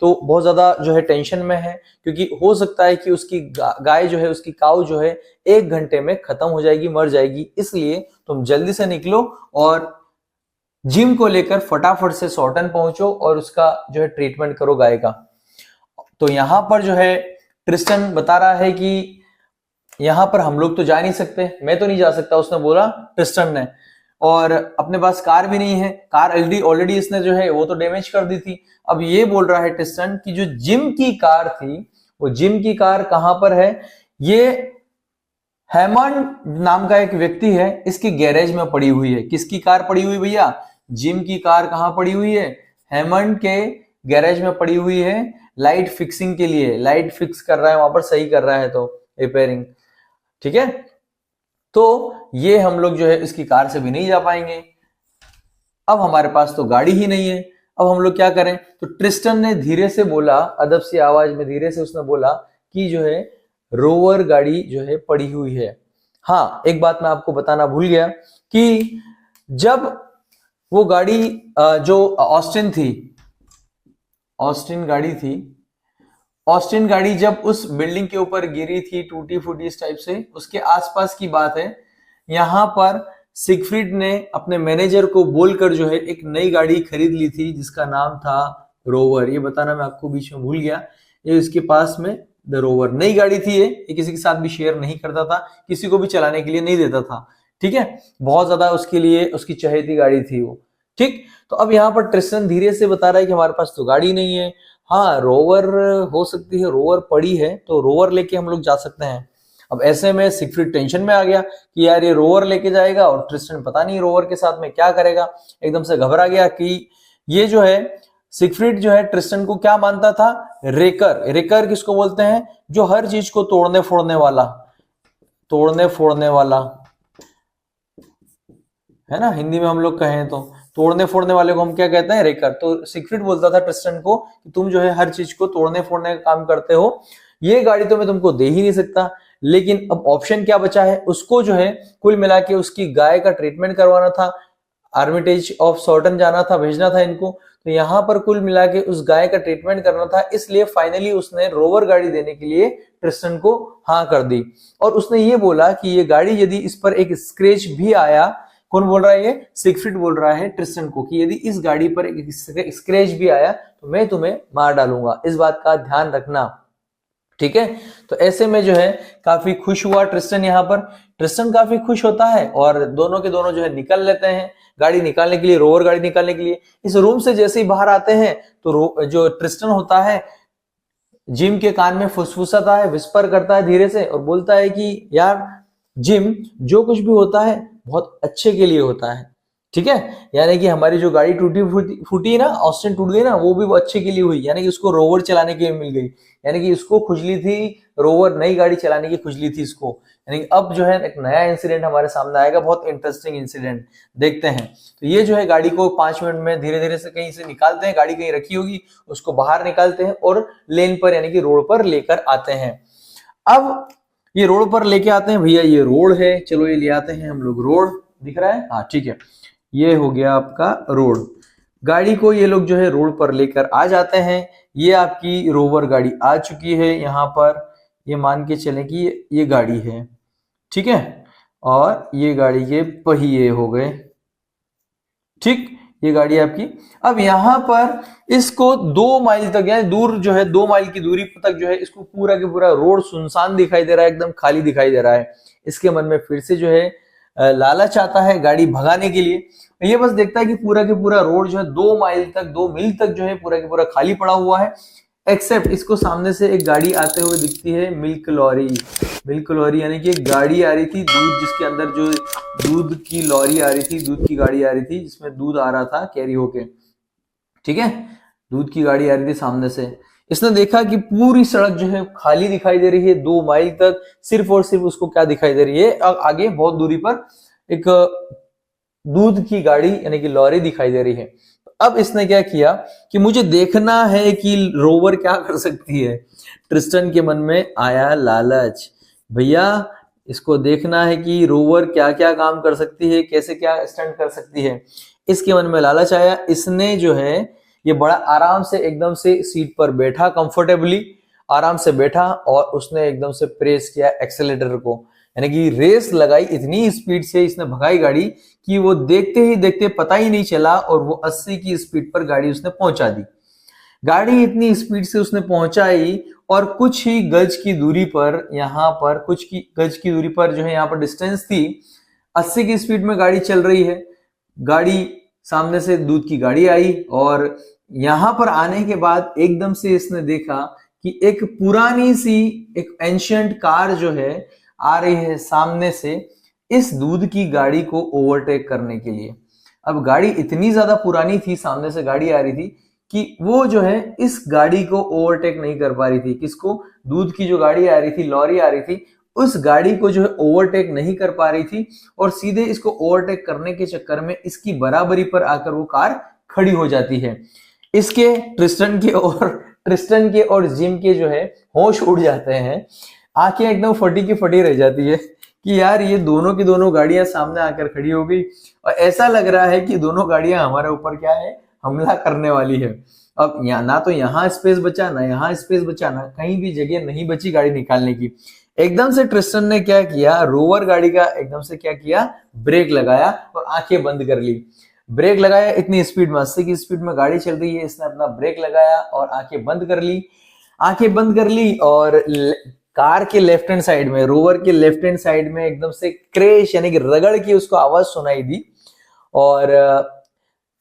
Speaker 1: तो बहुत ज्यादा जो है टेंशन में है, क्योंकि हो सकता है कि उसकी गाय जो है, उसकी काऊ जो है 1 घंटे में खत्म हो जाएगी, मर जाएगी। इसलिए तुम जल्दी से निकलो और जिम को लेकर फटाफट से सॉर्टन पहुंचो और उसका जो है ट्रीटमेंट करो गाय का। तो यहां पर जो है ट्रिस्टन बता रहा है कि यहां पर हम लोग तो जा नहीं सकते, मैं तो नहीं जा सकता, उसने बोला ट्रिस्टन ने, और अपने पास कार भी नहीं है। कार ऑलरेडी इसने जो है वो तो डैमेज कर दी थी। अब ये बोल रहा है ट्रिस्टन कि जो जिम की कार थी, वो जिम की कार कहां पर है? ये हैमंड नाम का एक व्यक्ति है, इसकी गैरेज में पड़ी हुई है। किसकी कार पड़ी हुई भैया? जिम की कार कहां पड़ी हुई है? हैमंड के गैरेज में पड़ी हुई है, लाइट फिक्सिंग के लिए। लाइट फिक्स कर रहा है वहां पर, सही कर रहा है, तो रिपेयरिंग। ठीक है, तो ये हम लोग जो है इसकी कार से भी नहीं जा पाएंगे। अब हमारे पास तो गाड़ी ही नहीं है, अब हम लोग क्या करें? तो ट्रिस्टन ने धीरे से बोला, अदब सी आवाज में धीरे से उसने बोला कि जो है रोवर गाड़ी जो है पड़ी हुई है। हाँ, एक बात मैं आपको बताना भूल गया कि जब वो गाड़ी जो ऑस्टिन थी, ऑस्टिन गाड़ी थी, ऑस्टिन गाड़ी जब उस बिल्डिंग के ऊपर गिरी थी, टूटी फूटी इस टाइप से, उसके आसपास की बात है। यहां पर सिगफ्रीड ने अपने मैनेजर को बोलकर जो है एक नई गाड़ी खरीद ली थी, जिसका नाम था रोवर। ये बताना मैं आपको बीच में भूल गया, ये उसके पास में द रोवर नई गाड़ी थी। ये किसी के साथ भी शेयर नहीं करता था, किसी को भी चलाने के लिए नहीं देता था। ठीक है, बहुत ज्यादा उसके लिए उसकी चहेती गाड़ी थी वो। ठीक, तो अब यहाँ पर ट्रिस्टन धीरे से बता रहा है कि हमारे पास तो गाड़ी नहीं है। हाँ, रोवर हो सकती है, रोवर पड़ी है, तो रोवर लेके हम लोग जा सकते हैं। अब ऐसे में सिगफ्रीड टेंशन में आ गया कि यार ये रोवर लेके जाएगा, और ट्रिस्टन पता नहीं रोवर के साथ में क्या करेगा। एकदम से घबरा गया कि ये जो है सिगफ्रीड जो है ट्रिस्टन को क्या मानता था? रेकर। रेकर किसको बोलते हैं? जो हर चीज को तोड़ने फोड़ने वाला, तोड़ने फोड़ने वाला, है ना, हिंदी में हम लोग कहें तो तोड़ने फोड़ने वाले को हम क्या कहते हैं? रेकर। तो सिगफ्रीड बोलता था ट्रिस्टन को कि तुम जो है हर चीज को तोड़ने फोड़ने का काम करते हो, ये गाड़ी तो मैं तुमको दे ही नहीं सकता। लेकिन अब ऑप्शन क्या बचा है? उसको जो है कुल मिला के उसकी गाय का ट्रीटमेंट करवाना था, आर्मिटेज ऑफ सॉर्टन जाना था, भेजना था इनको। तो यहां पर कुल मिला के उस गाय का ट्रीटमेंट करना था, इसलिए फाइनली उसने रोवर गाड़ी देने के लिए ट्रिस्टन को हाँ कर दी। और उसने ये बोला कि ये गाड़ी यदि इस पर एक स्क्रैच भी आया, कौन बोल रहा है? ये सिगफ्रीड बोल रहा है ट्रिस्टन को कि यदि इस गाड़ी पर एक स्क्रैच भी आया तो मैं तुम्हें मार डालूंगा, इस बात का ध्यान रखना। ठीक है, तो ऐसे में जो है काफी खुश हुआ ट्रिस्टन। यहाँ पर ट्रिस्टन काफी खुश होता है और दोनों के दोनों जो है निकल लेते हैं गाड़ी निकालने के लिए, रोवर गाड़ी निकालने के लिए। इस रूम से जैसे ही बाहर आते हैं तो जो ट्रिस्टन होता है जिम के कान में फुसफुसाता है, विस्पर करता है धीरे से और बोलता है कि यार जिम, जो कुछ भी होता है बहुत अच्छे के लिए होता है। ठीक है, यानी कि हमारी जो गाड़ी टूटी फूटी है ना, ऑस्टिन टूट गई ना, वो भी अच्छे के लिए हुई, यानी कि उसको रोवर चलाने के लिए मिल गई। यानी कि इसको खुजली थी रोवर, नई गाड़ी चलाने की खुजली थी इसको। यानी कि अब जो है एक नया इंसिडेंट हमारे सामने आएगा, बहुत इंटरेस्टिंग इंसिडेंट, देखते हैं। तो ये जो है गाड़ी को 5 मिनट में धीरे धीरे से कहीं से निकालते हैं, गाड़ी कहीं रखी होगी उसको बाहर निकालते हैं और लेन पर यानी कि रोड पर लेकर आते हैं। अब ये रोड पर लेके आते हैं, भैया ये रोड है, चलो ये ले आते हैं हम लोग। रोड दिख रहा है, हाँ ठीक है, ये हो गया आपका रोड। गाड़ी को ये लोग जो है रोड पर लेकर आ जाते हैं। ये आपकी रोवर गाड़ी आ चुकी है यहाँ पर, ये मान के चलें कि ये गाड़ी है, ठीक है, और ये गाड़ी के पहिए हो गए। ठीक, ये गाड़ी आपकी। अब यहाँ पर इसको 2 माइल तक, यानी दूर जो है 2 माइल की दूरी तक जो है इसको पूरा के पूरा रोड सुनसान दिखाई दे रहा है, एकदम खाली दिखाई दे रहा है। इसके मन में फिर से जो है लालच आता है गाड़ी भगाने के लिए। ये बस देखता है कि पूरा के पूरा रोड जो है 2 माइल तक, 2 मील तक जो है पूरा के पूरा खाली पड़ा हुआ है, एक्सेप्ट इसको सामने से एक गाड़ी आते हुए दिखती है, मिल्क लॉरी। मिल्क लॉरी यानी कि एक गाड़ी आ रही थी दूध, जिसके अंदर जो दूध की लॉरी आ रही थी, दूध की गाड़ी आ रही थी, जिसमें दूध आ रहा था कैरी होके, ठीक है। दूध की गाड़ी आ रही थी सामने से। इसने देखा कि पूरी सड़क जो है खाली दिखाई दे रही है 2 माइल तक, सिर्फ और सिर्फ उसको क्या दिखाई दे रही है, आगे बहुत दूरी पर एक दूध की गाड़ी यानी कि लॉरी दिखाई दे रही है। अब इसने क्या किया कि मुझे देखना है कि रोवर क्या कर सकती है। ट्रिस्टन के मन में आया लालच, भैया इसको देखना है कि रोवर क्या क्या काम कर सकती है, कैसे क्या स्टंट कर सकती है। इसके मन में लालच आया। इसने जो है ये बड़ा आराम से एकदम से सीट पर बैठा, कंफर्टेबली आराम से बैठा, और उसने एकदम से प्रेस किया एक्सेलेरेटर को, यानी कि रेस लगाई। इतनी स्पीड से इसने भगाई गाड़ी कि वो देखते ही देखते पता ही नहीं चला, और वो 80 की स्पीड पर गाड़ी उसने पहुंचा दी। गाड़ी इतनी स्पीड से उसने पहुंचाई, और कुछ ही गज की दूरी पर, यहाँ पर कुछ की गज की दूरी पर जो है यहाँ पर डिस्टेंस थी, 80 की स्पीड में गाड़ी चल रही है। गाड़ी सामने से दूध की गाड़ी आई, और यहां पर आने के बाद एकदम से इसने देखा कि एक पुरानी सी, एक एंशियंट कार जो है आ रही है सामने से इस दूध की गाड़ी को ओवरटेक करने के लिए। अब गाड़ी इतनी ज्यादा पुरानी थी, सामने से गाड़ी आ रही थी, कि वो जो है इस गाड़ी को ओवरटेक नहीं कर पा रही थी। किसको? दूध की जो गाड़ी आ रही थी, लॉरी आ रही थी, उस गाड़ी को जो है ओवरटेक नहीं कर पा रही थी, और सीधे इसको ओवरटेक करने के चक्कर में इसकी बराबरी पर आकर वो कार खड़ी हो जाती है। इसके ट्रिस्टन के और जिम के जो है होश उड़ जाते हैं, आंखें एकदम फटी की फटी रह जाती है कि यार ये दोनों की दोनों गाड़ियां सामने आकर खड़ी हो गई, और ऐसा लग रहा है कि दोनों गाड़ियां हमारे ऊपर क्या है, हमला करने वाली है। अब ना तो यहाँ स्पेस बचा, ना यहाँ स्पेस बचा, ना कहीं भी जगह नहीं बची गाड़ी निकालने की। एकदम से ट्रिस्टन ने क्या किया, रोवर गाड़ी का एकदम से क्या किया, ब्रेक लगाया और आंखें बंद कर ली। ब्रेक लगाया इतनी स्पीड में, 80 की स्पीड में गाड़ी चल रही है, इसने अपना ब्रेक लगाया और आंखें बंद कर ली। आंखें बंद कर ली, और कार के लेफ्ट हैंड साइड में, रोवर के लेफ्ट हैंड साइड में एकदम से क्रैश यानी कि रगड़ की उसको आवाज सुनाई दी, और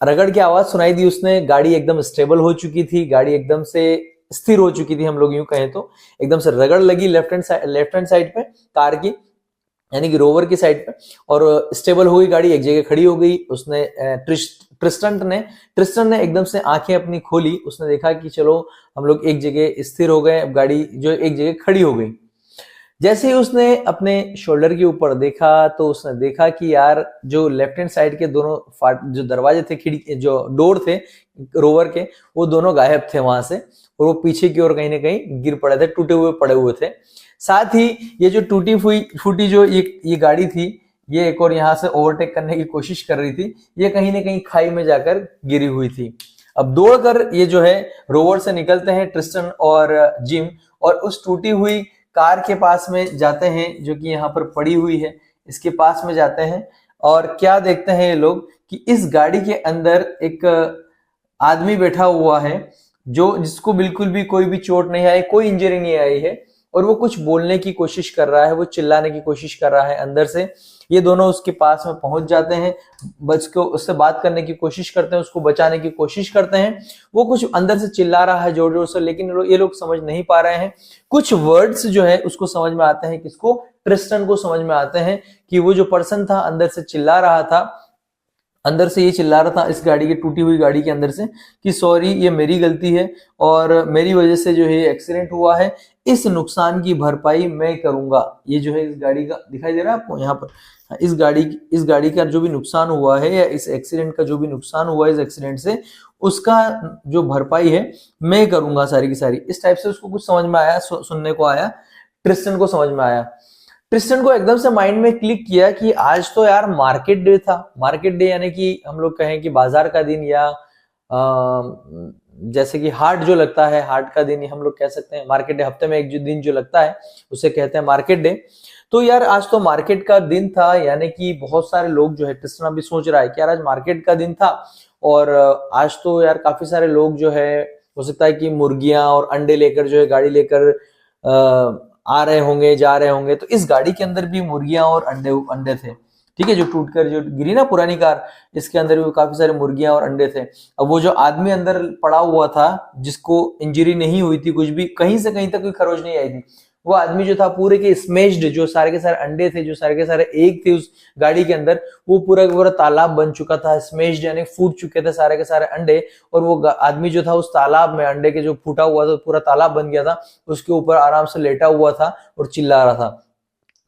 Speaker 1: रगड़ की आवाज सुनाई दी उसने। गाड़ी एकदम स्टेबल हो चुकी थी, गाड़ी एकदम से स्थिर हो चुकी थी, हम लोग यूं कहें तो। एकदम से रगड़ लगी लेफ्ट हैंड साइड पे कार की, यानी कि रोवर की साइड पे, और स्टेबल हो गई गाड़ी, एक जगह खड़ी हो गई। उसने ट्रिस्टन ने एकदम से आंखें अपनी खोली, उसने देखा कि चलो हम लोग एक जगह स्थिर हो गए, गाड़ी जो एक जगह खड़ी हो गई। जैसे ही उसने अपने शोल्डर के ऊपर देखा, तो उसने देखा कि यार जो लेफ्ट हैंड साइड के दोनों जो दरवाजे थे, खिड़की जो डोर थे रोवर के, वो दोनों गायब थे वहां से, और वो पीछे की ओर कहीं ना कहीं गिर पड़े थे, टूटे हुए पड़े हुए थे। साथ ही ये जो टूटी फूटी जो ये गाड़ी थी, ये एक और यहाँ से ओवरटेक करने की कोशिश कर रही थी, ये कहीं ना कहीं खाई में जाकर गिरी हुई थी। अब दौड़कर ये जो है रोवर से निकलते हैं ट्रिस्टन और जिम, और उस टूटी हुई कार के पास में जाते हैं जो कि यहाँ पर पड़ी हुई है, इसके पास में जाते हैं, और क्या देखते हैं ये लोग कि इस गाड़ी के अंदर एक आदमी बैठा हुआ है, जिसको बिल्कुल भी कोई भी चोट नहीं आई, कोई इंजरी नहीं आई है, और वो कुछ बोलने की कोशिश कर रहा है, वो चिल्लाने की कोशिश कर रहा है अंदर से। ये दोनों उसके पास में पहुंच जाते हैं, उससे बात करने की कोशिश करते हैं, उसको बचाने की कोशिश करते हैं। वो कुछ अंदर से चिल्ला रहा है जोर जोर से, लेकिन ये लोग समझ नहीं पा रहे हैं। कुछ वर्ड्स जो है उसको समझ में आते हैं, किसको? ट्रिस्टन को समझ में आते हैं कि वो जो पर्सन था अंदर से चिल्ला रहा था, अंदर से ये चिल्ला रहा था इस गाड़ी की, टूटी हुई गाड़ी के अंदर से, कि सॉरी ये मेरी गलती है और मेरी वजह से जो है एक्सीडेंट हुआ है, इस नुकसान की भरपाई मैं करूंगा। ये जो है इस गाड़ी का दिखाई दे रहा है आपको यहाँ पर, इस गाड़ी का जो भी नुकसान हुआ है, या इस एक्सीडेंट का जो भी नुकसान हुआ है इस एक्सीडेंट से, उसका जो भरपाई है मैं करूंगा सारी की सारी। इस टाइप से उसको कुछ समझ में आया, सुनने को आया, ट्रिस्टन को समझ में आया। ट्रिस्टन को एकदम से माइंड में क्लिक किया कि आज तो यार मार्केट डे था। मार्केट डे यानी कि हम लोग कहें कि बाजार का दिन, या जैसे कि हाट जो लगता है, हाट का दिन हम लोग कह सकते हैं। मार्केट डे हफ्ते में एक जो दिन जो लगता है उसे कहते हैं मार्केट डे। तो यार आज तो मार्केट का दिन था, यानी कि बहुत सारे लोग जो है, ट्रिस्टन भी सोच रहा है कि यार आज मार्केट का दिन था और आज तो यार काफी सारे लोग जो है, हो सकता है कि मुर्गियां और अंडे लेकर जो है गाड़ी लेकर आ रहे होंगे, जा रहे होंगे, तो इस गाड़ी के अंदर भी मुर्गियां और अंडे अंडे थे। ठीक है, जो टूटकर जो गिरी ना पुरानी कार, इसके अंदर भी काफी सारे मुर्गियां और अंडे थे। अब वो जो आदमी अंदर पड़ा हुआ था, जिसको इंजरी नहीं हुई थी, कुछ भी कहीं से कहीं तक कोई खरोच नहीं आई थी, वो आदमी जो था पूरे के स्मेश्ड, जो सारे के सारे अंडे थे, जो सारे के सारे एग थे उस गाड़ी के अंदर, वो पूरा का पूरा तालाब बन चुका था। स्मेश्ड यानी फूट चुके थे सारे के सारे अंडे, और वो आदमी जो था उस तालाब में, अंडे के जो फूटा हुआ था पूरा तालाब बन गया था, उसके ऊपर आराम से लेटा हुआ था और चिल्ला रहा था।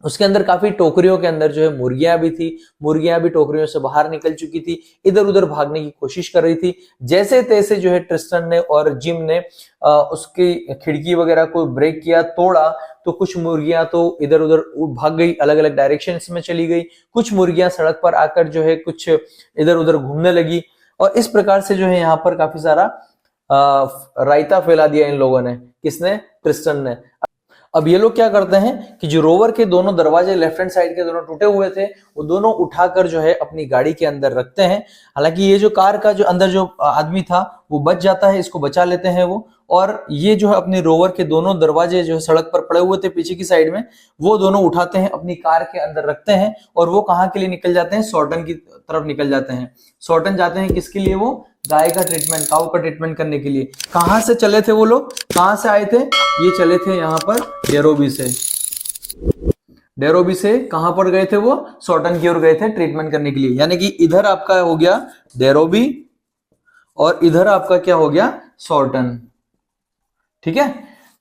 Speaker 1: उसके अंदर काफी टोकरियों के अंदर जो है मुर्गियां भी थी, मुर्गियां भी टोकरियों से बाहर निकल चुकी थी, इधर उधर भागने की कोशिश कर रही थी। जैसे तैसे जो है ट्रिस्टन ने और जिम ने उसकी खिड़की वगैरह को ब्रेक किया, तोड़ा, तो कुछ मुर्गियां तो इधर उधर भाग गई, अलग अलग डायरेक्शंस में चली गई। कुछ मुर्गियां सड़क पर आकर जो है कुछ इधर उधर घूमने लगी, और इस प्रकार से जो है यहाँ पर काफी सारा रायता फैला दिया इन लोगों ने। किसने? ट्रिस्टन ने। अब ये लोग क्या करते हैं कि जो रोवर के दोनों दरवाजे लेफ्ट हैंड साइड के दोनों टूटे हुए थे, वो दोनों उठाकर जो है अपनी गाड़ी के अंदर रखते हैं। हालांकि ये जो कार का जो अंदर जो आदमी था वो बच जाता है, इसको बचा लेते हैं वो, और ये जो है अपने रोवर के दोनों दरवाजे जो है सड़क पर पड़े हुए थे पीछे की साइड में, वो दोनों उठाते हैं, अपनी कार के अंदर रखते हैं, और वो कहाँ के लिए निकल जाते हैं? सॉर्टन की तरफ निकल जाते हैं। सॉर्टन जाते हैं किसके लिए? वो गाय का ट्रीटमेंट, काऊ का ट्रीटमेंट करने के लिए। कहां से चले थे वो लोग? कहां से आए थे? ये चले थे यहाँ पर डेरोबी से। डेरोबी से कहां पर गए थे वो? सॉर्टन की ओर गए थे ट्रीटमेंट करने के लिए। यानी कि इधर आपका हो गया डेरोबी और इधर आपका क्या हो गया? सॉर्टन। ठीक है,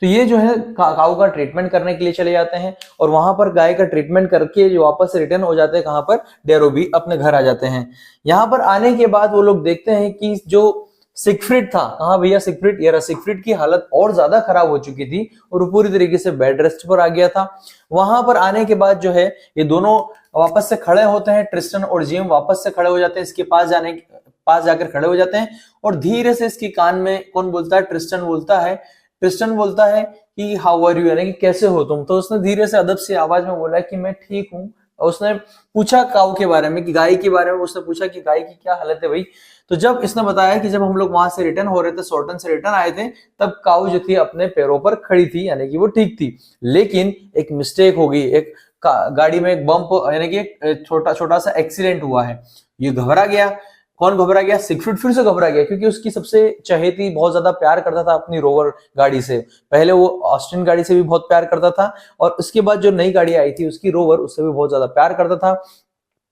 Speaker 1: तो ये जो है काऊ का ट्रीटमेंट करने के लिए चले जाते हैं, और वहां पर गाय का ट्रीटमेंट करके जो वापस रिटर्न हो जाते हैं कहां पर? डेरोबी, अपने घर आ जाते हैं। यहां पर आने के बाद वो लोग देखते हैं कि जो सिगफ्रीड था, कहां भैया सिगफ्रीड? यार सिगफ्रीड की हालत और ज्यादा खराब हो चुकी थी और वो पूरी तरीके से बेड रेस्ट पर आ गया था। वहां पर आने के बाद जो है ये दोनों वापस से खड़े होते हैं, ट्रिस्टन और जिम वापस से खड़े हो जाते हैं, इसके पास जाकर खड़े हो जाते हैं, और धीरे से इसके कान में कौन बोलता है? ट्रिस्टन बोलता है। ट्रिस्टन बोलता है कि हाउ आर यू, यानी कि कैसे हो तुम? तो उसने धीरे से अदब से आवाज में बोला कि मैं ठीक हूं। और उसने पूछा काऊ के बारे में, कि गाय के बारे में उसने पूछा कि गाय की क्या हालत है भाई। तो जब इसने बताया कि जब हम लोग वहां से रिटर्न हो रहे थे, सॉर्टन से रिटर्न आए थे, तब काऊ जो थी अपने पैरों पर खड़ी थी, यानी कि वो ठीक थी। लेकिन एक मिस्टेक हो गई, एक गाड़ी में एक बम्प, यानी कि एक छोटा छोटा सा एक्सीडेंट हुआ है। ये घबरा गया। कौन घबरा गया? सिगफ्रीड फिर से घबरा गया, क्योंकि उसकी सबसे चहेती, बहुत ज्यादा प्यार करता था अपनी रोवर गाड़ी से। पहले वो ऑस्टिन गाड़ी से भी बहुत प्यार करता था, और उसके बाद जो नई गाड़ी आई थी उसकी रोवर, उससे भी बहुत ज्यादा प्यार करता था।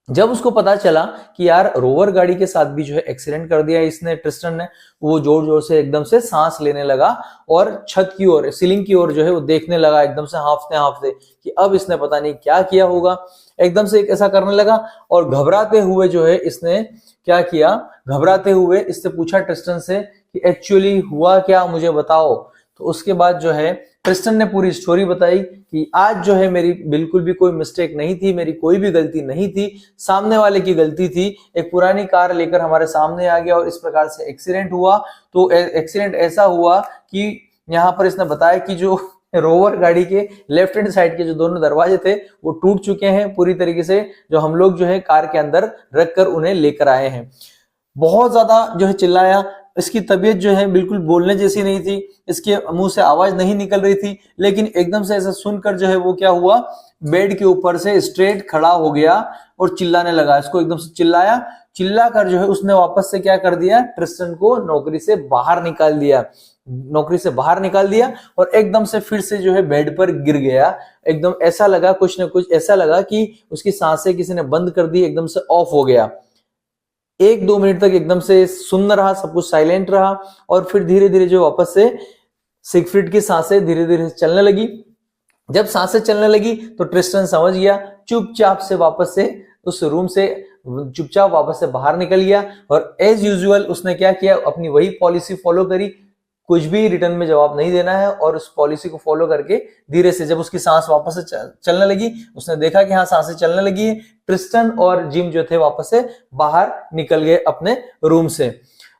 Speaker 1: जब उसको पता चला कि यार रोवर गाड़ी के साथ भी जो है एक्सीडेंट कर दिया इसने, ट्रिस्टन ने, वो जोर जोर से एकदम से सांस लेने लगा, और छत की ओर, सीलिंग की ओर जो है वो देखने लगा, एकदम से हांफते हांफते, कि अब इसने पता नहीं क्या किया होगा। एकदम से ऐसा करने लगा, और घबराते हुए जो है इसने क्या किया? घबराते हुए इससे पूछा ट्रिस्टन से कि एक्चुअली हुआ क्या, मुझे बताओ। तो उसके बाद जो है ट्रिस्टन ने पूरी स्टोरी बताई कि आज जो है मेरी बिल्कुल भी कोई मिस्टेक नहीं थी, मेरी कोई भी गलती नहीं थी, सामने वाले की गलती थी। एक पुरानी कार लेकर हमारे सामने आ गया और इस प्रकार से एक्सीडेंट हुआ। तो एक्सीडेंट ऐसा हुआ कि यहाँ पर इसने बताया कि जो रोवर गाड़ी के लेफ्ट हैंड साइड के जो दोनों दरवाजे थे वो टूट चुके हैं पूरी तरीके से, जो हम लोग जो है कार के अंदर रखकर उन्हें लेकर आए हैं। बहुत ज्यादा जो है चिल्लाया। इसकी तबीयत जो है बिल्कुल बोलने जैसी नहीं थी, इसके मुंह से आवाज नहीं निकल रही थी, लेकिन एकदम से ऐसा सुनकर जो है वो क्या हुआ? बेड के ऊपर से स्ट्रेट खड़ा हो गया और चिल्लाने लगा। इसको एकदम से चिल्ला कर जो है उसने वापस से क्या कर दिया? ट्रिस्टन को नौकरी से बाहर निकाल दिया, और एकदम से फिर से जो है बेड पर गिर गया। एकदम ऐसा लगा, कुछ ना कुछ ऐसा लगा कि उसकी सांसें किसी ने बंद कर दी, एकदम से ऑफ हो गया। 1-2 मिनट तक एकदम से सुन्न रहा, सब कुछ साइलेंट रहा, और फिर धीरे धीरे जो वापस से सिगफ्रीड की सांसें धीरे धीरे चलने लगी। जब सांसें चलने लगी तो ट्रिस्टन समझ गया, चुपचाप से वापस से उस रूम से चुपचाप वापस से बाहर निकल गया, और एज यूजुअल उसने क्या किया? अपनी वही पॉलिसी फॉलो करी, कुछ भी रिटर्न में जवाब नहीं देना है, और उस पॉलिसी को फॉलो करके धीरे से जब उसकी सांस वापस से चलने लगी, उसने देखा कि हाँ सांसें चलने लगी है, ट्रिस्टन और जिम जो थे वापस से बाहर निकल गए अपने रूम से।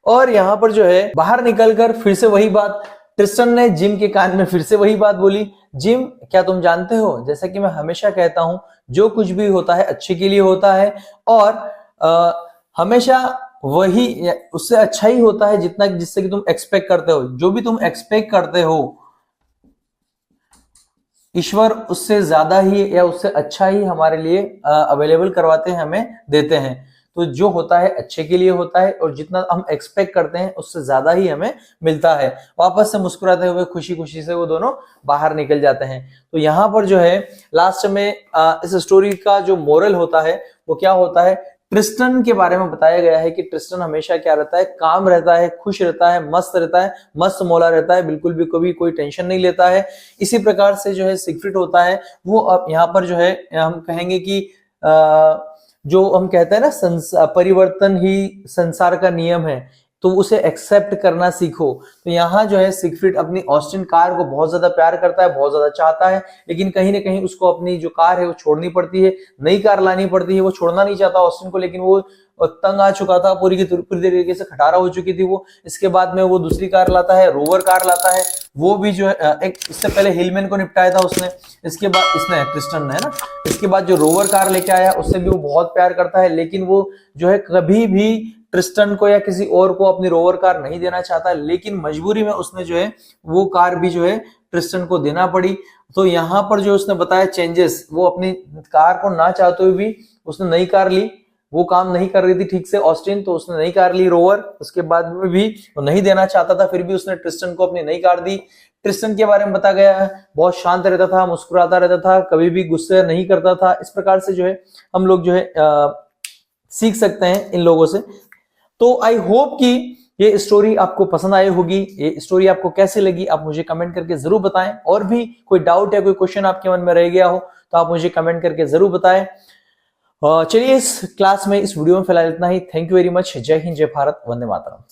Speaker 1: और यहाँ पर जो है बाहर निकलकर फिर से वही बात ट्रिस्टन ने जिम के कान में फिर से वही बात बोली, जिम क्या तुम जानते हो, जैसा कि मैं हमेशा कहता हूं, जो कुछ भी होता है अच्छे के लिए होता है, और हमेशा वही उससे अच्छा ही होता है जितना जिससे कि तुम एक्सपेक्ट करते हो। जो भी तुम एक्सपेक्ट करते हो ईश्वर उससे ज्यादा ही या उससे अच्छा ही हमारे लिए अवेलेबल करवाते हैं, हमें देते हैं। तो जो होता है अच्छे के लिए होता है और जितना हम एक्सपेक्ट करते हैं उससे ज्यादा ही हमें मिलता है। वापस से मुस्कुराते हुए खुशी खुशी से वो दोनों बाहर निकल जाते हैं। तो यहाँ पर जो है लास्ट में इस स्टोरी का जो मोरल होता है वो क्या होता है, ट्रिस्टन के बारे में बताया गया है कि ट्रिस्टन हमेशा क्या रहता है, काम रहता है, खुश रहता है, मस्त रहता है, मस्त मौला रहता है, बिल्कुल भी कभी कोई टेंशन नहीं लेता है। इसी प्रकार से जो है सिगफ्रीड होता है वो अब यहाँ पर जो है हम कहेंगे कि जो हम कहते हैं ना परिवर्तन ही संसार का नियम है, तो उसे एक्सेप्ट करना सीखो। तो यहाँ जो है सिगफ्रीड अपनी ऑस्टिन कार को बहुत ज्यादा प्यार करता है, बहुत ज्यादा चाहता है, लेकिन कहीं ना कहीं उसको अपनी जो कार है वो छोड़नी पड़ती है, नई कार लानी पड़ती है। वो छोड़ना नहीं चाहता ऑस्टिन को, लेकिन वो तंग आ चुका था, पूरी तरीके से खटारा हो चुकी थी वो। इसके बाद में वो दूसरी कार लाता है, रोवर कार लाता है। वो भी जो है एक इससे पहले हिलमैन को निपटाया था उसने, इसके बाद इसने ट्रिस्टन है ना, इसके बाद जो रोवर कार लेके आया उससे भी वो बहुत प्यार करता है, लेकिन वो जो है कभी भी ट्रिस्टन को या किसी और को अपनी रोवर कार नहीं देना चाहता, लेकिन मजबूरी में उसने जो है वो कार भी जो है ट्रिस्टन को देना पड़ी। तो यहाँ पर जो उसने बताया चेंजेस, वो अपनी कार को ना चाहते हुए भी उसने नई कार ली। वो काम नहीं कर रही थी ठीक से ऑस्टिन, तो उसने नई कार ली रोवर। उसके बाद में भी वो नहीं देना चाहता था, फिर भी उसने ट्रिस्टन को अपनी नई कार दी। ट्रिस्टन के बारे में बता गया है, बहुत शांत रहता था, मुस्कुराता रहता था, कभी भी गुस्से नहीं करता था। इस प्रकार से जो है हम लोग जो है सीख सकते हैं इन लोगों से। तो आई होप कि ये स्टोरी आपको पसंद आई होगी। ये स्टोरी आपको कैसी लगी आप मुझे कमेंट करके जरूर बताएं। और भी कोई डाउट या कोई क्वेश्चन आपके मन में रह गया हो तो आप मुझे कमेंट करके जरूर बताएं। चलिए इस क्लास में, इस वीडियो में फिलहाल इतना ही। Thank you very much. जय हिंद, जय भारत, वंदे मातरम।